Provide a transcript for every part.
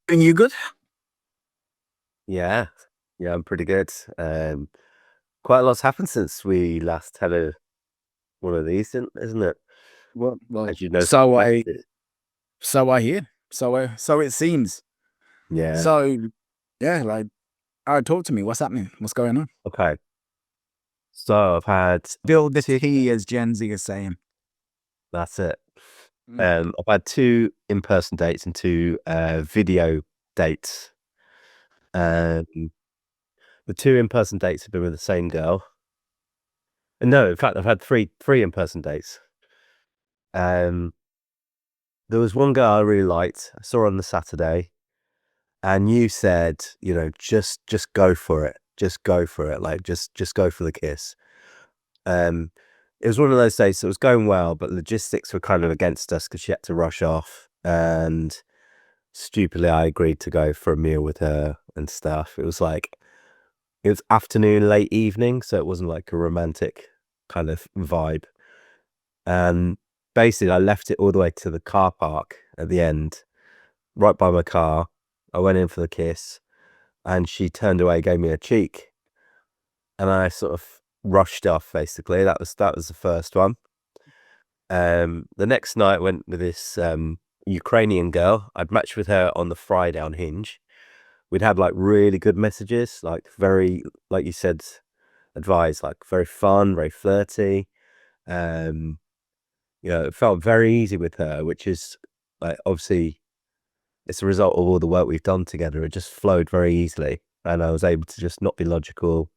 And you good? Yeah, yeah, I'm pretty good. Quite a lot's happened since we last had one of these, isn't it? Well, As you know, so I messages. so I hear. So it seems. Yeah. So yeah, like, all right, talk to me. What's happening? What's going on? Okay. So I've had Build the two. tea, as Gen Z is saying. That's it. Mm. I've had two in-person dates and two video dates. Um, the two in-person dates have been with the same girl. No, in fact, I've had three in-person dates. Um, there was one girl I really liked. I saw her on the Saturday. And you said, just go for it. Just go for it. Like just go for the kiss. Um, it was one of those days that was going well, but logistics were kind of against us because she had to rush off. And stupidly, I agreed to go for a meal with her and stuff. It was afternoon, late evening, so it wasn't like a romantic kind of vibe. And basically, I left it all the way to the car park at the end, right by my car. I went in for the kiss and she turned away, gave me a cheek, and I sort of rushed off. Basically, that was the first one. The next night went with this Ukrainian girl. I'd matched with her on the Friday on Hinge. We'd had like really good messages, like very, like you said, advised, like very fun, very flirty. Um, it felt very easy with her, which is like obviously it's a result of all the work we've done together. It just flowed very easily, and I was able to just not be logical,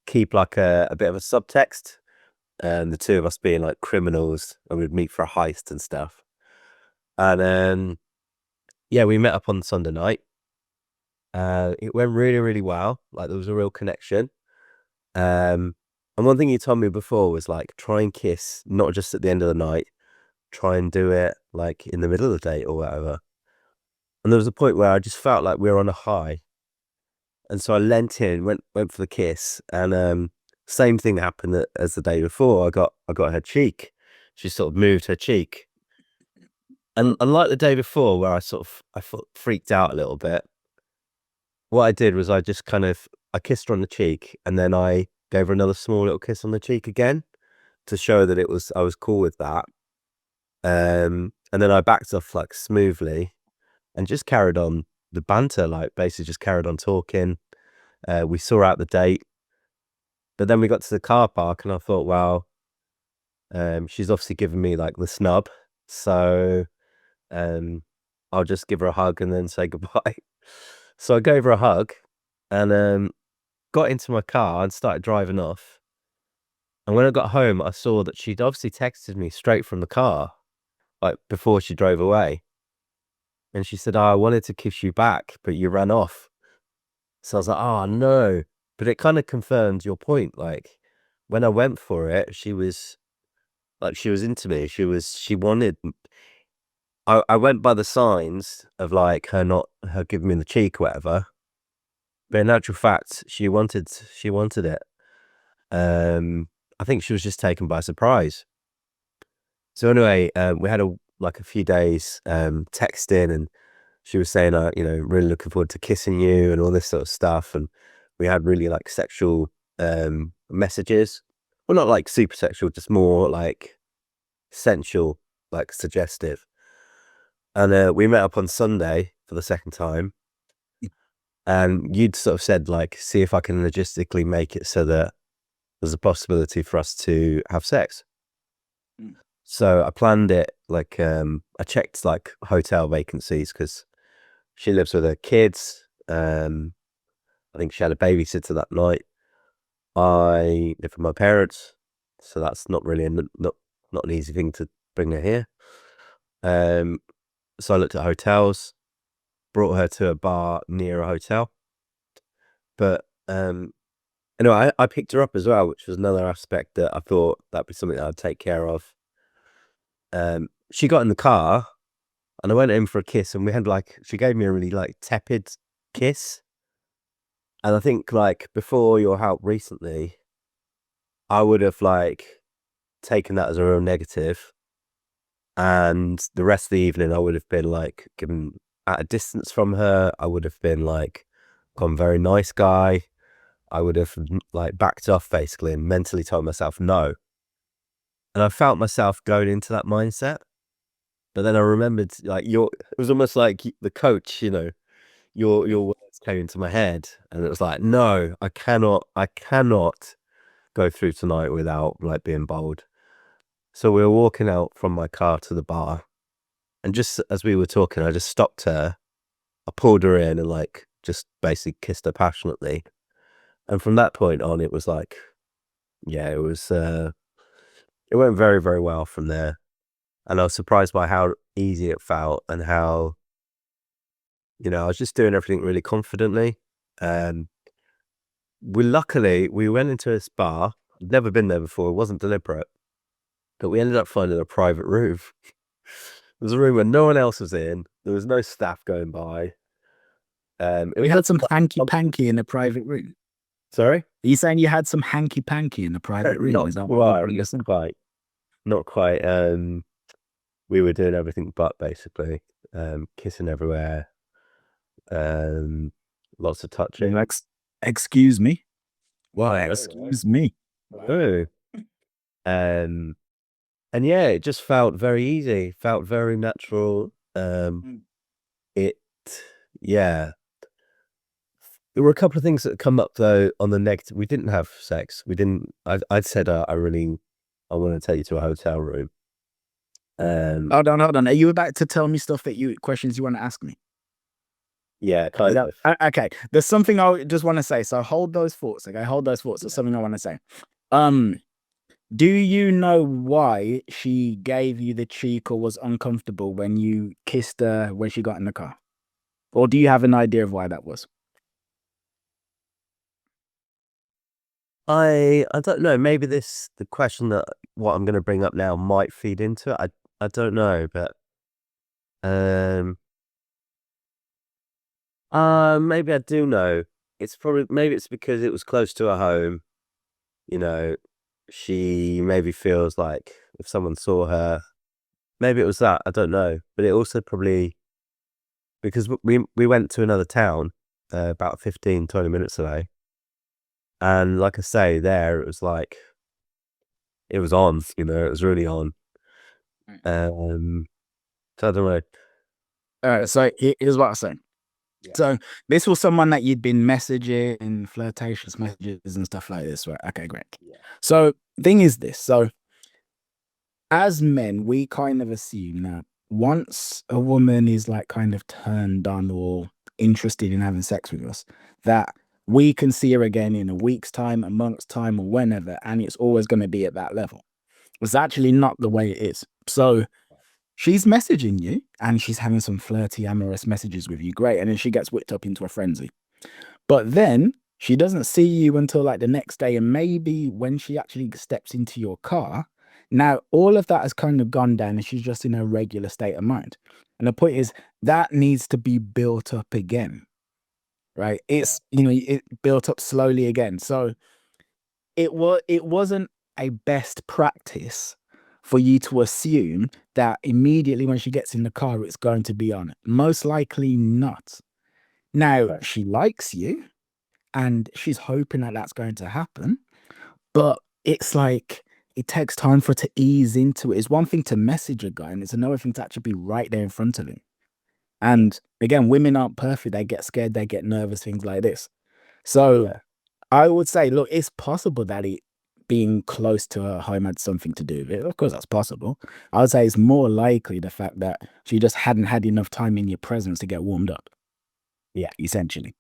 keep like a bit of a subtext, and the two of us being like criminals, and we'd meet for a heist and stuff. And yeah, we met up on Sunday night. It went really, really well. Like there was a real connection. Um, and one thing you told me before was like try and kiss not just at the end of the night, try and do it like in the middle of the date or whatever. And there was a point where I just felt like we were on a high, and so I leant in, went for the kiss, and same thing happened as the day before. I got her cheek. She sort of moved her cheek, and unlike the day before, where I felt freaked out a little bit. What I did was I kissed her on the cheek, and then I gave her another small little kiss on the cheek again to show that I was cool with that. And then I backed off like smoothly and just carried on the banter, like basically just carried on talking. We saw out the date. But then we got to the car park and I thought, well, she's obviously given me like the snub. So um, I'll just give her a hug and then say goodbye. So I gave her a hug and got into my car and started driving off. And when I got home, I saw that she'd obviously texted me straight from the car, like before she drove away. And she said, oh, I wanted to kiss you back, but you ran off. So I was like, oh, no. But it kind of confirmed your point. Like when I went for it, she was into me. She wanted, I went by the signs of like her giving me the cheek or whatever. But in actual fact, she wanted it. I think she was just taken by surprise. So anyway, we had a few days, texting, and she was saying, really looking forward to kissing you and all this sort of stuff. And we had really like sexual, messages. Well, not like super sexual, just more like sensual, like suggestive. And we met up on Sunday for the second time, and you'd sort of said like, see if I can logistically make it so that there's a possibility for us to have sex. Mm. So I planned it like I checked like hotel vacancies because she lives with her kids. I think she had a babysitter that night. I live with my parents, so that's not really not an easy thing to bring her here. Um, so I looked at hotels, brought her to a bar near a hotel. But anyway, I picked her up as well, which was another aspect that I thought that'd be something that I'd take care of. She got in the car and I went in for a kiss, and we had like she gave me a really like tepid kiss. And I think like before your help recently, I would have like taken that as a real negative, and the rest of the evening I would have been like giving at a distance from her, I would have been like, I'm very nice guy. I would have like backed off basically and mentally told myself no. And I felt myself going into that mindset. But then I remembered like it was almost like the coach, you know, your words came into my head and it was like, no, I cannot go through tonight without like being bold. So we were walking out from my car to the bar, and just as we were talking, I just stopped her. I pulled her in and like just basically kissed her passionately. And from that point on, it was like, yeah, it went very, very well from there. And I was surprised by how easy it felt and how, you know, I was just doing everything really confidently. And we went into this bar. I'd never been there before. It wasn't deliberate, but we ended up finding a private room. It was a room where no one else was in. There was no staff going by. We had some hanky panky in a private room. Sorry? Are you saying you had some hanky panky in the private room? Not Is that quite. what you're saying? Not quite. We were doing everything but basically kissing everywhere. Lots of touching. Excuse me. Well, excuse me. Oh. And yeah, it just felt very easy, felt very natural. It, yeah. There were a couple of things that come up though on the negative. We didn't have sex. We didn't. I'd said I want to take you to a hotel room. Hold on. Are you about to tell me questions you want to ask me? Yeah, kind of. Okay. There's something I just want to say. So hold those thoughts. Okay, hold those thoughts. There's something I want to say. Do you know why she gave you the cheek or was uncomfortable when you kissed her when she got in the car? Or do you have an idea of why that was? I don't know. Maybe the question that what I'm going to bring up now might feed into it. I don't know, but maybe I do know. Maybe it's because it was close to her home. You know, she maybe feels like if someone saw her, maybe it was that. I don't know, but it also probably because we went to another town about 15, 20 minutes away, and like I say, there it was like it was on. You know, it was really on. So I don't know. All right. So here's what I'm saying. So this was someone that you'd been messaging and flirtatious messages and stuff like this, right? Okay, great. So thing is this. So as men, we kind of assume that once a woman is like kind of turned on or interested in having sex with us, that we can see her again in a week's time, a month's time, or whenever, and it's always going to be at that level. It's actually not the way it is. So she's messaging you and she's having some flirty, amorous messages with you. Great. And then she gets whipped up into a frenzy. But then she doesn't see you until like the next day. And maybe when she actually steps into your car, now all of that has kind of gone down and she's just in a regular state of mind. And the point is that needs to be built up again, right? It's, it built up slowly again. So it wasn't a best practice for you to assume that immediately when she gets in the car, it's going to be on. Most likely not. Now, she likes you and she's hoping that that's going to happen, but it's like it takes time for it to ease into it. It's one thing to message a guy and it's another thing to actually be right there in front of him. And again, women aren't perfect. They get scared, they get nervous, things like this. So I would say, look, it's possible that it being close to her home had something to do with it. Of course, that's possible. I would say it's more likely the fact that she just hadn't had enough time in your presence to get warmed up. Yeah, essentially.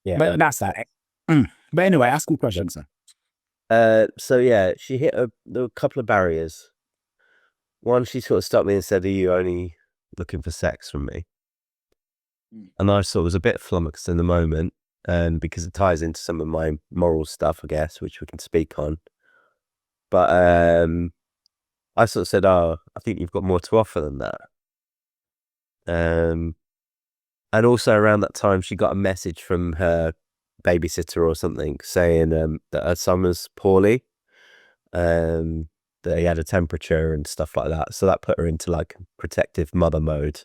Yeah, but that's that. But anyway, ask me questions, sir. So yeah, there were a couple of barriers. One, she sort of stopped me and said, "Are you only looking for sex from me?" And I sort of was a bit flummoxed in the moment, and because it ties into some of my moral stuff, I guess, which we can speak on. But I sort of said, "Oh, I think you've got more to offer than that." And also around that time, she got a message from her babysitter or something saying that her son was poorly, that he had a temperature and stuff like that. So that put her into like protective mother mode.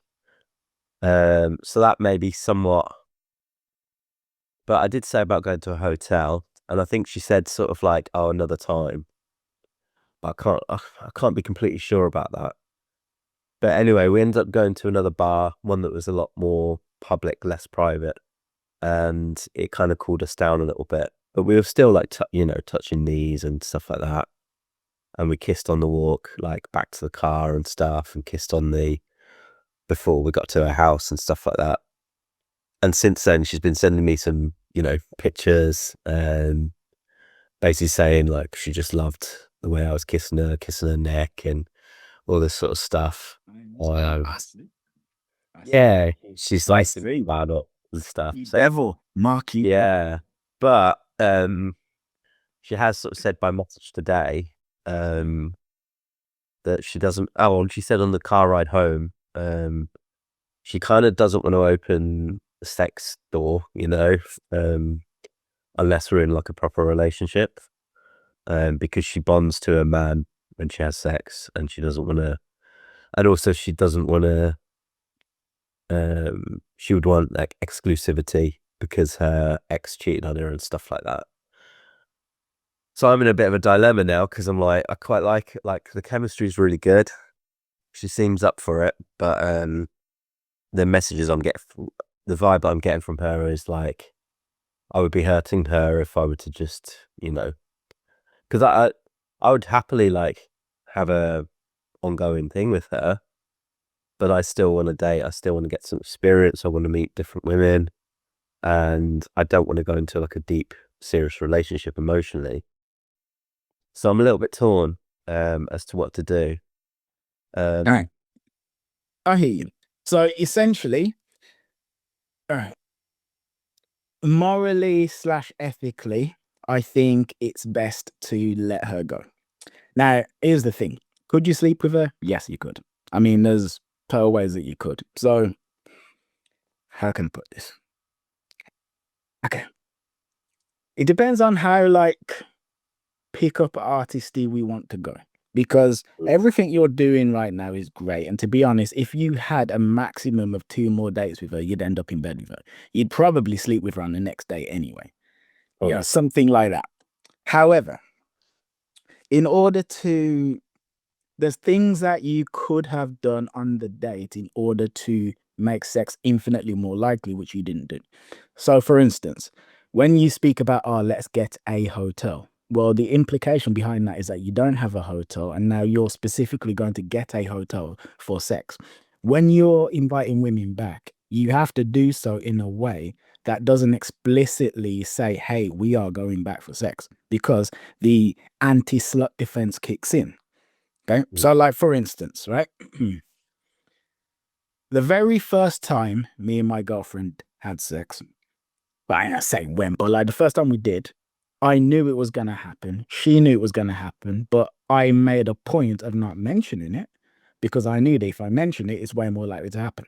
So that may be somewhat, but I did say about going to a hotel, and I think she said sort of like, oh, another time. I can't be completely sure about that. But anyway, we ended up going to another bar, one that was a lot more public, less private, and it kind of cooled us down a little bit. But we were still like, touching knees and stuff like that. And we kissed on the walk, like back to the car and stuff, and kissed on before we got to her house and stuff like that. And since then, she's been sending me some, pictures and basically saying like she just loved the way I was kissing her neck and all this sort of stuff. Yeah, she's like about it and stuff. So Devil, Mark you. yeah, but she has sort of said by message today that she doesn't. Oh, and she said on the car ride home, she kind of doesn't want to open the sex door, unless we're in like a proper relationship, because she bonds to a man when she has sex, and she doesn't want to. And also, she doesn't want to. She would want like exclusivity because her ex cheated on her and stuff like that. So I'm in a bit of a dilemma now because I'm like, I quite like it. Like the chemistry is really good. She seems up for it, but the messages I'm getting, the vibe I'm getting from her is like, I would be hurting her if I were to just, because I would happily like have a ongoing thing with her, but I still want to date. I still want to get some experience. I want to meet different women, and I don't want to go into like a deep, serious relationship emotionally. So I'm a little bit torn as to what to do. All right. I hear you. So essentially, all right, morally / ethically, I think it's best to let her go. Now, here's the thing. Could you sleep with her? Yes, you could. I mean, there's total ways that you could. So, how can I put this? Okay. It depends on how, like, pick up artisty we want to go. Because everything you're doing right now is great. And to be honest, if you had a maximum of 2 more dates with her, you'd end up in bed with her. You'd probably sleep with her on the next day anyway. Yeah, something like that. However, in order to, there's things that you could have done on the date in order to make sex infinitely more likely, which you didn't do. So, for instance, when you speak about, oh, let's get a hotel. Well, the implication behind that is that you don't have a hotel and now you're specifically going to get a hotel for sex. When you're inviting women back, you have to do so in a way that doesn't explicitly say, hey, we are going back for sex, because the anti-slut defense kicks in. Okay. So, like, for instance, right? The very first time me and my girlfriend had sex, but I ain't say when, but like the first time we did, I knew it was going to happen. She knew it was going to happen, but I made a point of not mentioning it because I knew that if I mention it, it's way more likely to happen.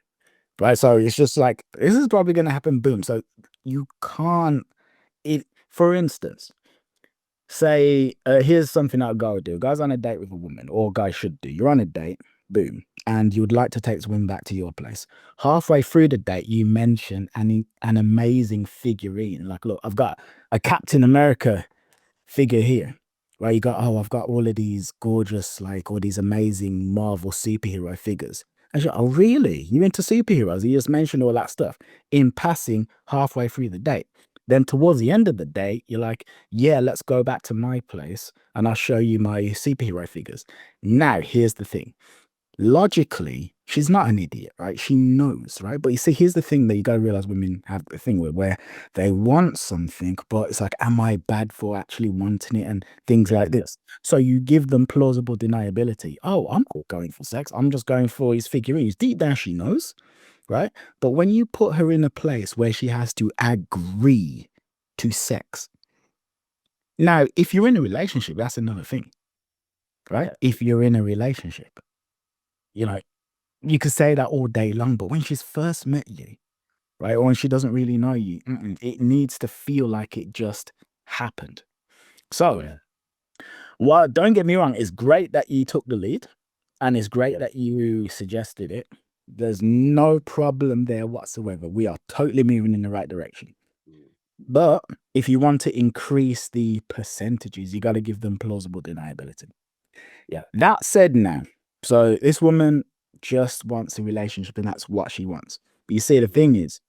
Right. So it's just like, this is probably going to happen. Boom. So you can't, for instance, say, here's something that a guy would do. A guy's on a date with a woman, or a guy should do. You're on a date, boom, and you would like to take this woman back to your place. Halfway through the date, you mention an amazing figurine. Like, look, I've got a Captain America figure here. Right, you got, oh, I've got all of these gorgeous, like all these amazing Marvel superhero figures. And she's like, oh, really? You into superheroes? You just mentioned all that stuff in passing halfway through the date. Then towards the end of the day, you're like, yeah, let's go back to my place and I'll show you my superhero figures. Now, here's the thing. Logically, she's not an idiot, right? She knows, right? But you see, here's the thing that you got to realize women have the thing where they want something, but it's like, am I bad for actually wanting it and things like this? So you give them plausible deniability. Oh, I'm not going for sex. I'm just going for his figurines. Deep down, she knows, right? But when you put her in a place where she has to agree to sex, now, if you're in a relationship, that's another thing, right? If you're in a relationship, you know, you could say that all day long, but when she's first met you, right, or when she doesn't really know you, it needs to feel like it just happened. So, well, don't get me wrong, it's great that you took the lead and it's great that you suggested it, There's no problem there whatsoever. We are totally moving in the right direction. But if you want to increase the percentages, you got to give them plausible deniability. Yeah. That said, now, so this woman just wants a relationship and that's what she wants. But you see, the thing is,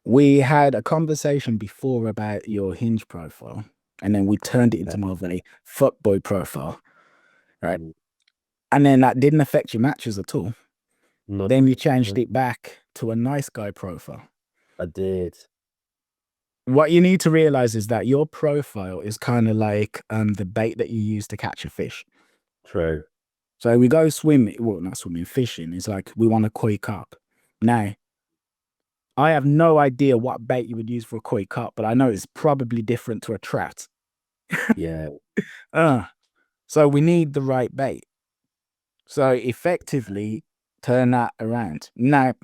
we had a conversation before about your Hinge profile, and then we turned it into more of a fuckboy profile, right? And then that didn't affect your matches at all. Then you changed it back to a nice guy profile. I did. What you need to realize is that your profile is kind of like the bait that you use to catch a fish. True. So we go swimming, well, not swimming, fishing. It's like we want a koi carp. Now, I have no idea what bait you would use for a koi carp, but I know it's probably different to a trout. Yeah. So we need the right bait. So effectively, turn that around. Now,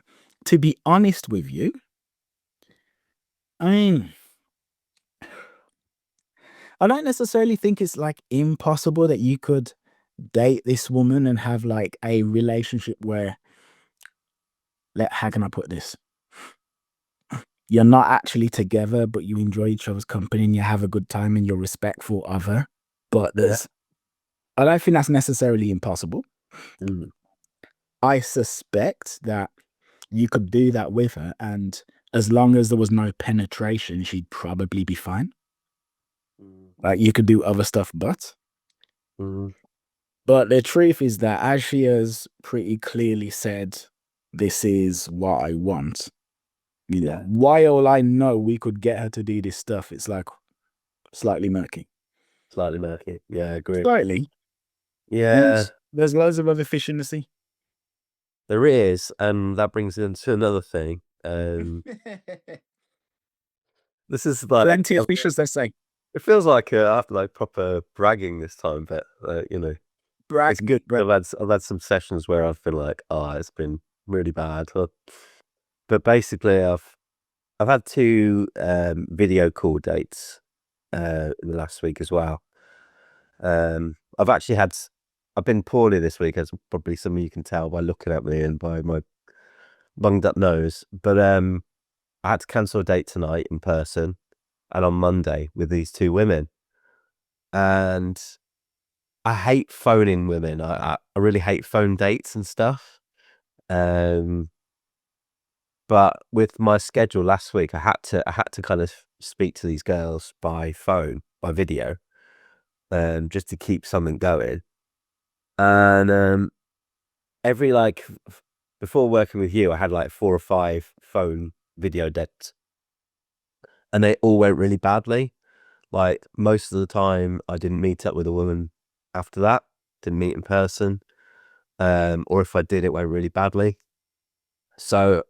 to be honest with you, I mean, I don't necessarily think it's like impossible that you could date this woman and have like a relationship where, how can I put this? You're not actually together, but you enjoy each other's company and you have a good time and you're respectful of her. But I don't think that's necessarily impossible. I suspect that you could do that with her, and as long as there was no penetration, she'd probably be fine. Like you could do other stuff, but the truth is that, as she has pretty clearly said, this is what I want. You know, while I know we could get her to do this stuff, it's like slightly murky. Slightly murky. Yeah, I agree. Slightly. Yeah. There's loads of other fish in the sea. There is, and that brings into another thing. This is like Plenty of fish, as they say. It feels like I have like proper bragging this time, but you know, Brag, good. I've had some sessions where I've been like, oh, it's been really bad. But basically, I've had 2 video call dates in the last week as well. I've been poorly this week, as probably some of you can tell by looking at me and by my bunged up nose. But I had to cancel a date tonight in person and on Monday with these 2 women. And I hate phoning women. I really hate phone dates and stuff. But with my schedule last week, I had to kind of speak to these girls by phone, by video, just to keep something going. And every before working with you, I had like 4 or 5 phone video dates, and they all went really badly. Like most of the time, I didn't meet up with a woman after that. Didn't meet in person, or if I did, it went really badly. So,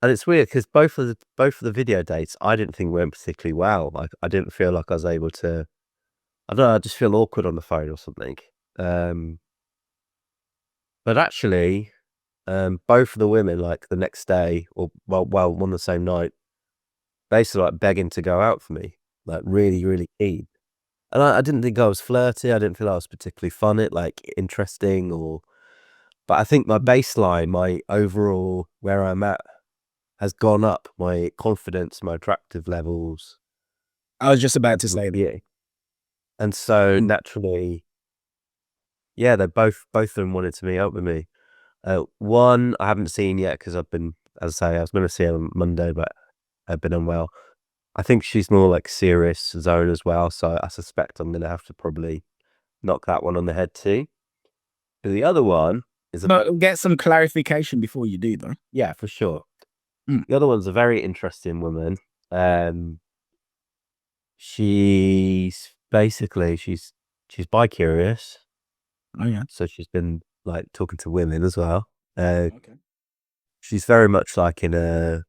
and it's weird because both of the video dates I didn't think went particularly well. Like I didn't feel like I was able to. I don't know. I just feel awkward on the phone or something. But actually, both of the women, like the next day or on the same night, basically like begging to go out for me, like really, really keen. And I didn't think I was flirty. I didn't feel I was particularly funny, like interesting, but I think my baseline, my overall where I'm at, has gone up. My confidence, my attractive levels. I was just about to say that. Yeah. And so naturally, yeah, they both of them wanted to meet up with me. One I haven't seen yet because I've been, as I say, I was going to see her on Monday, but I've been unwell. I think she's more like serious zone as well, so I suspect I'm going to have to probably knock that one on the head too. But the other one is get some clarification before you do, though. Yeah, for sure. The other one's a very interesting woman. She's basically she's bi-curious. Oh yeah. So she's been like talking to women as well. Okay. She's very much like in a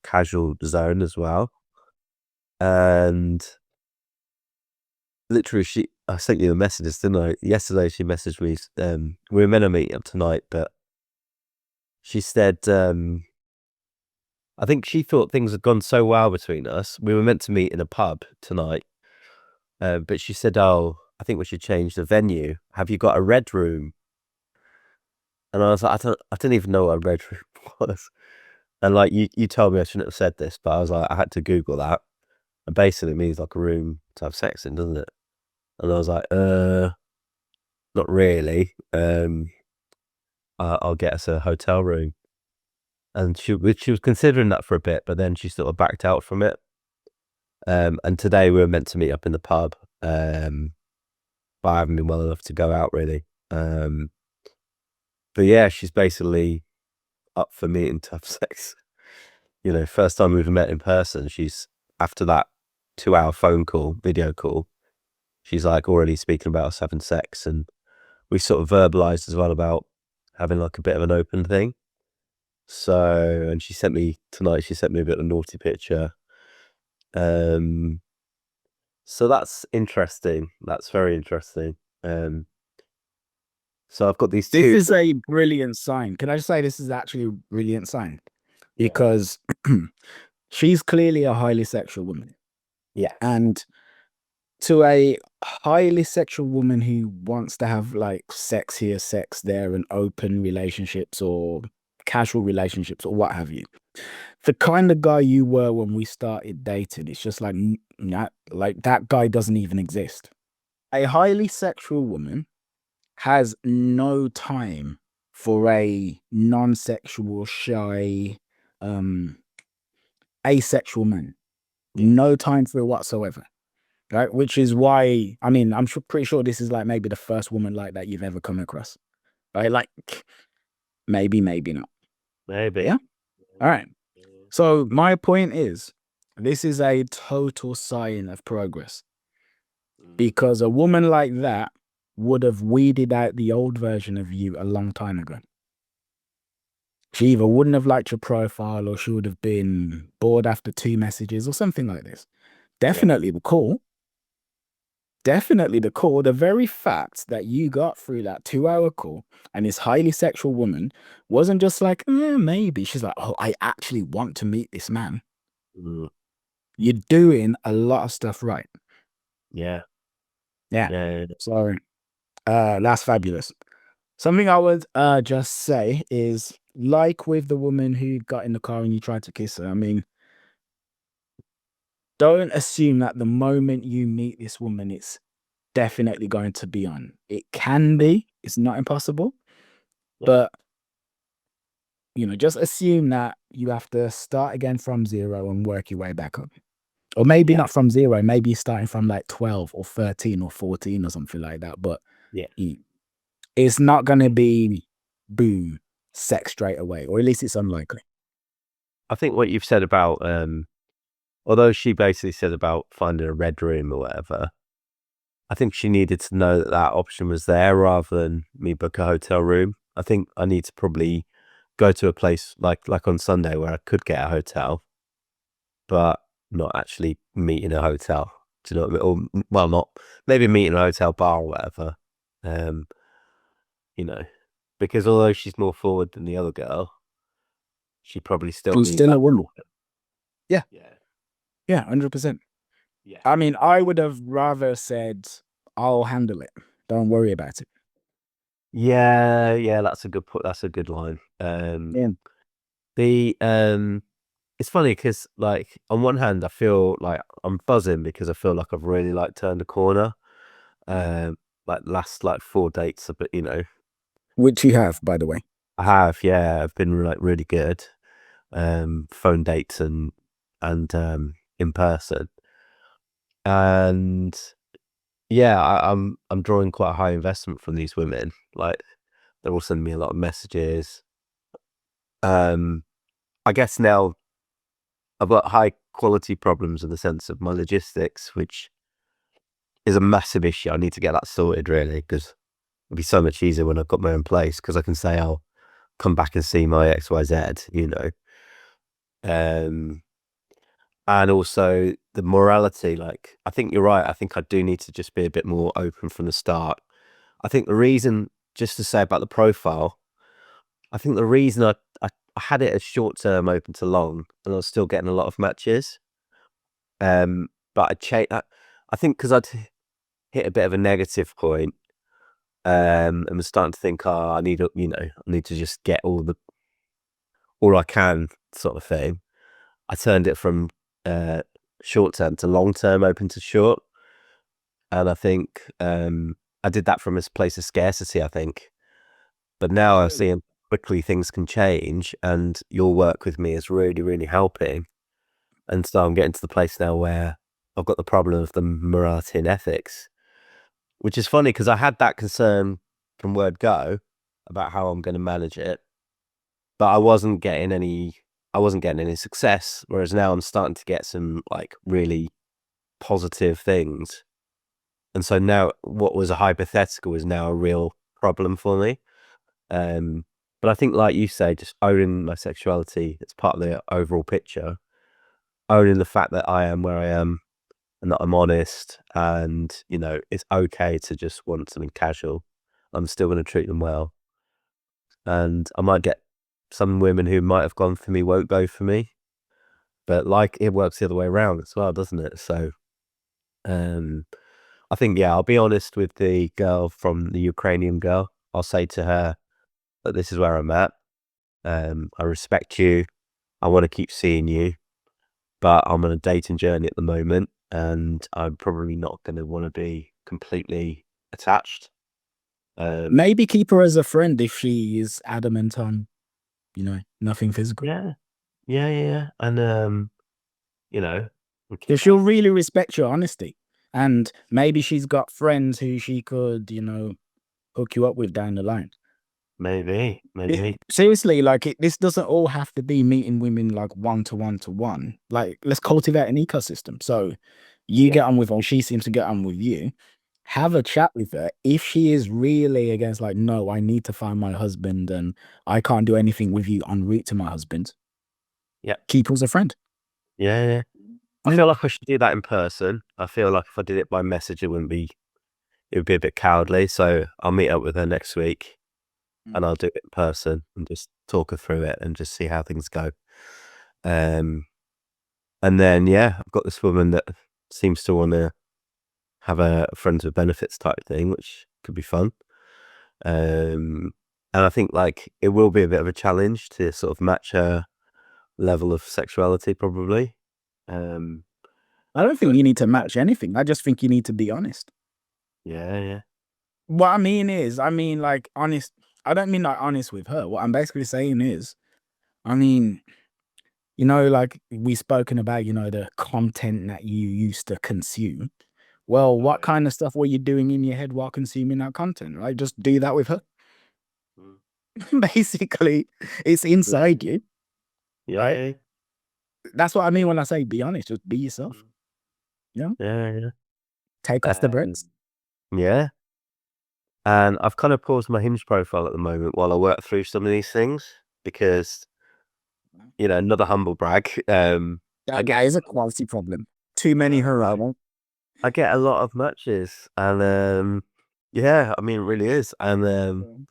casual zone as well. And literally I sent you the messages, didn't I? Yesterday she messaged me, we were meant to meet up tonight, but she said, I think she thought things had gone so well between us. We were meant to meet in a pub tonight. But she said, oh, I think we should change the venue. Have you got a red room? And I was like, I didn't even know what a red room was. And like you told me I shouldn't have said this, but I was like, I had to Google that. And basically it means like a room to have sex in, doesn't it? And I was like, not really. I'll get us a hotel room. And she was considering that for a bit, but then she sort of backed out from it. And today we were meant to meet up in the pub, but I haven't been well enough to go out really. But yeah, she's basically up for meeting to have sex. You know, first time we've met in person, she's after that 2-hour video call, she's like already speaking about us having sex, and we sort of verbalized as well about having like a bit of an open thing. So, and she sent me a bit of a naughty picture. So that's interesting. That's very interesting. So I've got these This two. is a brilliant sign. Can I just say this is actually a brilliant sign? Yeah. Because she's clearly a highly sexual woman. Yeah. And to a highly sexual woman who wants to have like sex here, sex there, and open relationships or casual relationships or what have you, the kind of guy you were when we started dating, it's just like, like that guy doesn't even exist. A highly sexual woman has no time for a non-sexual, shy, asexual man. Yeah. No time for it whatsoever. Right, which is why, I mean, I'm pretty sure this is like maybe the first woman like that you've ever come across, right? Like, maybe not. Maybe. Yeah. All right. So my point is, this is a total sign of progress, because a woman like that would have weeded out the old version of you a long time ago. She either wouldn't have liked your profile, or she would have been bored after 2 messages or something like this. Definitely the call. Definitely the call. The very fact that you got through that 2-hour call and this highly sexual woman wasn't just like, maybe. She's like, oh, I actually want to meet this man. Mm. You're doing a lot of stuff right. Yeah. Yeah. Yeah. So that's fabulous. Something I would just say is, like with the woman who got in the car and you tried to kiss her, I mean, don't assume that the moment you meet this woman, it's definitely going to be on. It can be, it's not impossible, but just assume that you have to start again from 0 and work your way back up. Or maybe not from 0, maybe you're starting from like 12 or 13 or 14 or something like that. But Yeah. it's not going to be boom, sex straight away, or at least it's unlikely. I think what you've said about, although she basically said about finding a red room or whatever, I think she needed to know that that option was there rather than me book a hotel room. I think I need to probably go to a place like on Sunday where I could get a hotel, but not actually meet in a hotel. Do you know what I mean? Or, well, not maybe meet in a hotel bar or whatever. You know, because although she's more forward than the other girl, she probably still She's needs still that. a woman. Yeah. Yeah. Yeah, 100%. Yeah. I mean, I would have rather said, I'll handle it. Don't worry about it. Yeah, yeah, that's a good point. That's a good line. Yeah. The it's funny because like on one hand I feel like I'm buzzing because I feel like I've really like turned a corner. Like last like 4 dates, but Which you have, by the way. I have, yeah, I've been like really good. Phone dates and in person. And yeah, I'm drawing quite a high investment from these women. Like they're all sending me a lot of messages. I guess now I've got high quality problems in the sense of my logistics, which is a massive issue. I need to get that sorted really, because it'd be so much easier when I've got my own place, because I can say I'll come back and see my XYZ. Um, and also the morality, like I think you're right. I think I do need to just be a bit more open from the start. I think the reason, just to say about the profile, I think the reason I had it as short term open to long, and I was still getting a lot of matches. But I think because I'd hit a bit of a negative point, and was starting to think, oh, I need to just get all I can sort of thing. I turned it from short term to long term, open to short, and I think I did that from a place of scarcity, I think. But now I'm seeing quickly things can change, and your work with me is really, really helping. And so I'm getting to the place now where I've got the problem of the morality and ethics, which is funny because I had that concern from word go about how I'm going to manage it, but I wasn't getting any success. Whereas now I'm starting to get some like really positive things. And so now what was a hypothetical is now a real problem for me. But I think, like you say, just owning my sexuality, it's part of the overall picture. Owning the fact that I am where I am and that I'm honest, and it's okay to just want something casual. I'm still going to treat them well, and I might get some women who might have gone for me won't go for me, but like it works the other way around as well, doesn't it? So, I think I'll be honest with the girl from the Ukrainian girl. I'll say to her that this is where I'm at. I respect you. I want to keep seeing you, but I'm on a dating journey at the moment, and I'm probably not going to want to be completely attached. Maybe keep her as a friend if she is adamant on, nothing physical. Yeah. And Because she'll really respect your honesty. And maybe she's got friends who she could, hook you up with down the line. maybe. Seriously, like this doesn't all have to be meeting women like one to one. Like, let's cultivate an ecosystem. So you get on with her, she seems to get on with you. Have a chat with her. If she is really against, like, no, I need to find my husband and I can't do anything with you en route to my husband. Yeah. Keep her as a friend. Yeah. I feel like I should do that in person. I feel like if I did it by message, it would be a bit cowardly. So I'll meet up with her next week, and I'll do it in person and just talk her through it and just see how things go. And then I've got this woman that seems to want to have a friends with benefits type thing, which could be fun. And I think like it will be a bit of a challenge to sort of match her level of sexuality, probably. I don't think you need to match anything. I just think you need to be honest. Yeah. What I mean is, like honest. I don't mean like honest with her. What I'm basically saying is, like we've spoken about, the content that you used to consume. Well, what kind of stuff were you doing in your head while consuming that content? Right? Just do that with her. Basically, it's inside you. Right? That's what I mean when I say be honest. Just be yourself. Yeah. Take off the brakes. Yeah. And I've kind of paused my Hinge profile at the moment while I work through some of these things because, another humble brag. That is a quality problem. Too many her. I get a lot of matches, and it really is, and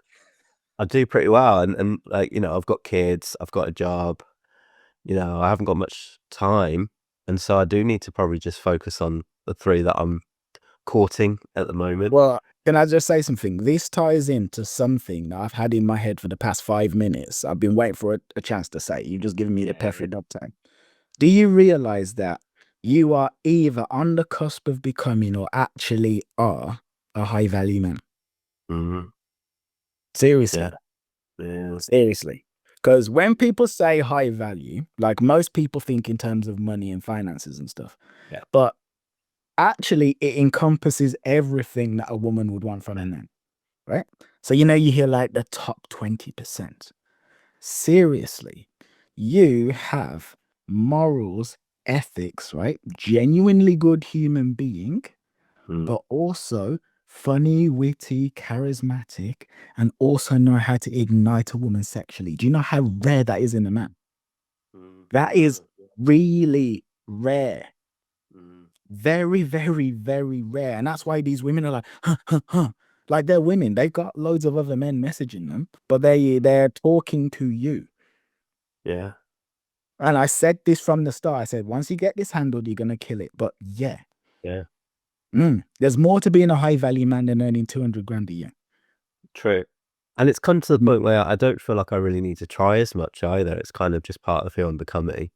I do pretty well, and like I've got kids, I've got a job, I haven't got much time, and so I do need to probably just focus on the three that I'm courting at the moment. Well, can I just say something? This ties into something that I've had in my head for the past 5 minutes. I've been waiting for a chance to say. You've just given me the perfect uptime. Do you realize that you are either on the cusp of becoming or actually are a high value man? Mm-hmm. Seriously. Yeah. Seriously. Because when people say high value, like most people think in terms of money and finances and stuff. Yeah. But actually, it encompasses everything that a woman would want from a man, right? So, you hear like the top 20%. Seriously, you have morals, ethics, right? Genuinely good human being, but also funny, witty, charismatic, and also know how to ignite a woman sexually. Do you know how rare that is in a man? That is really rare. Very, very, very rare. And that's why these women are like, huh. Like they're women. They've got loads of other men messaging them, but they're talking to you. Yeah. And I said this from the start. I said, once you get this handled, you're gonna kill it. But Yeah. there's more to being a high value man than earning 200 grand a year. True. And it's come to the point where I don't feel like I really need to try as much either. It's kind of just part of who I'm becoming.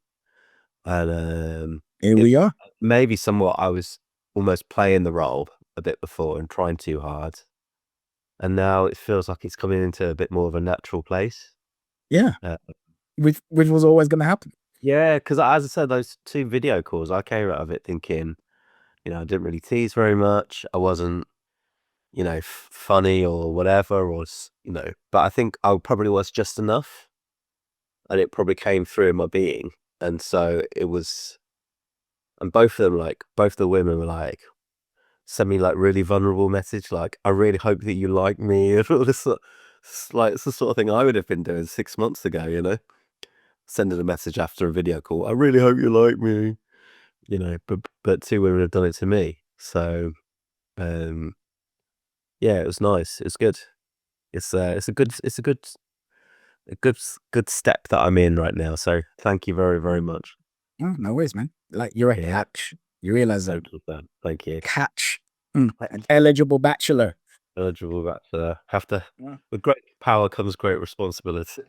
And Here we are. maybe somewhat I was almost playing the role a bit before and trying too hard. And now it feels like it's coming into a bit more of a natural place. Yeah. Uh, Which was always going to happen. Yeah, because as I said, those 2 video calls, I came out of it thinking, I didn't really tease very much. I wasn't, funny or whatever, but I think I probably was just enough, and it probably came through in my being. And so it was, and both of them, both the women were like, send me really vulnerable message, I really hope that you like me, and all this it's the sort of thing I would have been doing 6 months ago, sending a message after a video call. I really hope you like me, but 2 women have done it to me. So, yeah, it was nice. It's good. It's a good step that I'm in right now. So thank you very, very much. Oh, no worries, man. You're a catch. You realize that. Thank you. Catch. An eligible bachelor. Eligible bachelor. With great power comes great responsibility.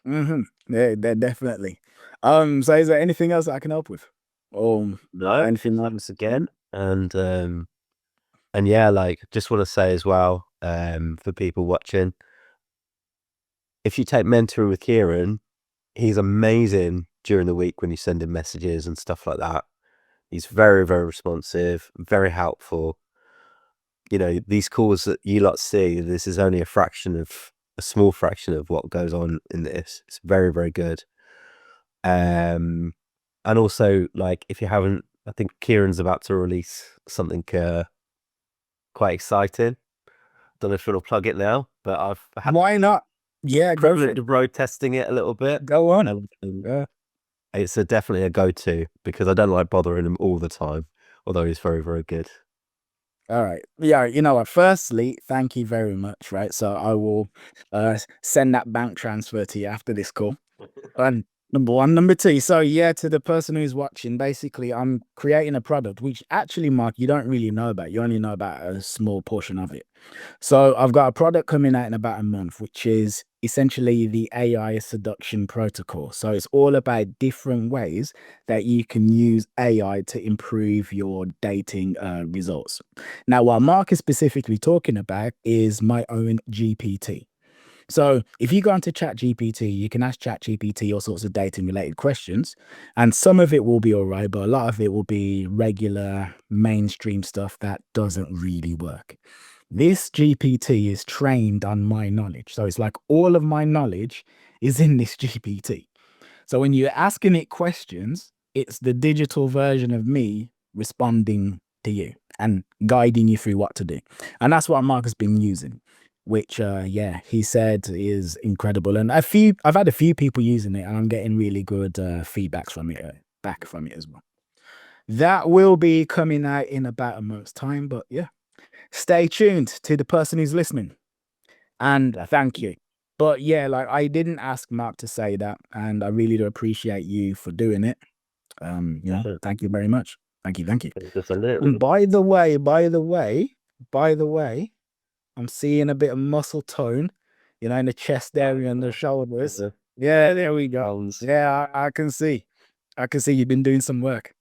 Yeah, definitely. So is there anything else I can help with? No, anything else again? And yeah, just want to say as well, for people watching, if you take mentoring with KIEREN, he's amazing during the week when you send him messages and stuff like that. He's very, very responsive, very helpful. These calls that you lot see, this is only a small fraction of what goes on in this. It's very, very good. And also, if you haven't, I think KIEREN's about to release something quite exciting. Don't know if you want to plug it now, but I've had Why not? Yeah, go for it. road testing it a little bit. Go on. It's definitely a go-to because I don't like bothering him all the time, although he's very, very good. All right. Yeah, you know what? Firstly, thank you very much. Right. So I will send that bank transfer to you after this call. And number one. Number two, so yeah, to the person who's watching, basically I'm creating a product which actually, Mark, you don't really know about. You only know about a small portion of it. So I've got a product coming out in about a month, which is essentially the AI seduction protocol. So it's all about different ways that you can use AI to improve your dating results. Now, what Mark is specifically talking about is my own GPT. So if you go onto ChatGPT, you can ask ChatGPT all sorts of dating related questions, and some of it will be all right, but a lot of it will be regular mainstream stuff that doesn't really work. This GPT is trained on my knowledge. So it's like all of my knowledge is in this GPT. So when you're asking it questions, it's the digital version of me responding to you and guiding you through what to do. And that's what Mark has been using, which yeah, he said is incredible. And I've had a few people using it, and I'm getting really good feedbacks from it, back from it as well. That will be coming out in about a month's time, but yeah, stay tuned to the person who's listening. And thank you. But yeah, I didn't ask Mark to say that, and I really do appreciate you for doing it. Thank you very much. Thank you. And by the way, I'm seeing a bit of muscle tone, in the chest area and the shoulders. Yeah, there we go. Yeah, I can see. You've been doing some work.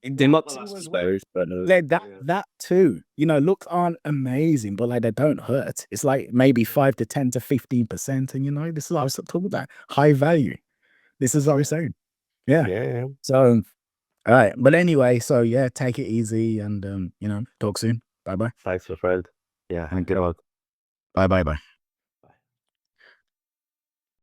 That too. Looks aren't amazing, but they don't hurt. It's maybe 5 to 10 to 15%. And this is what I was talking about. High value. This is what we're saying. Yeah. So all right. But anyway, so yeah, take it easy and talk soon. Bye bye. Thanks, my friend. Yeah. Bye bye.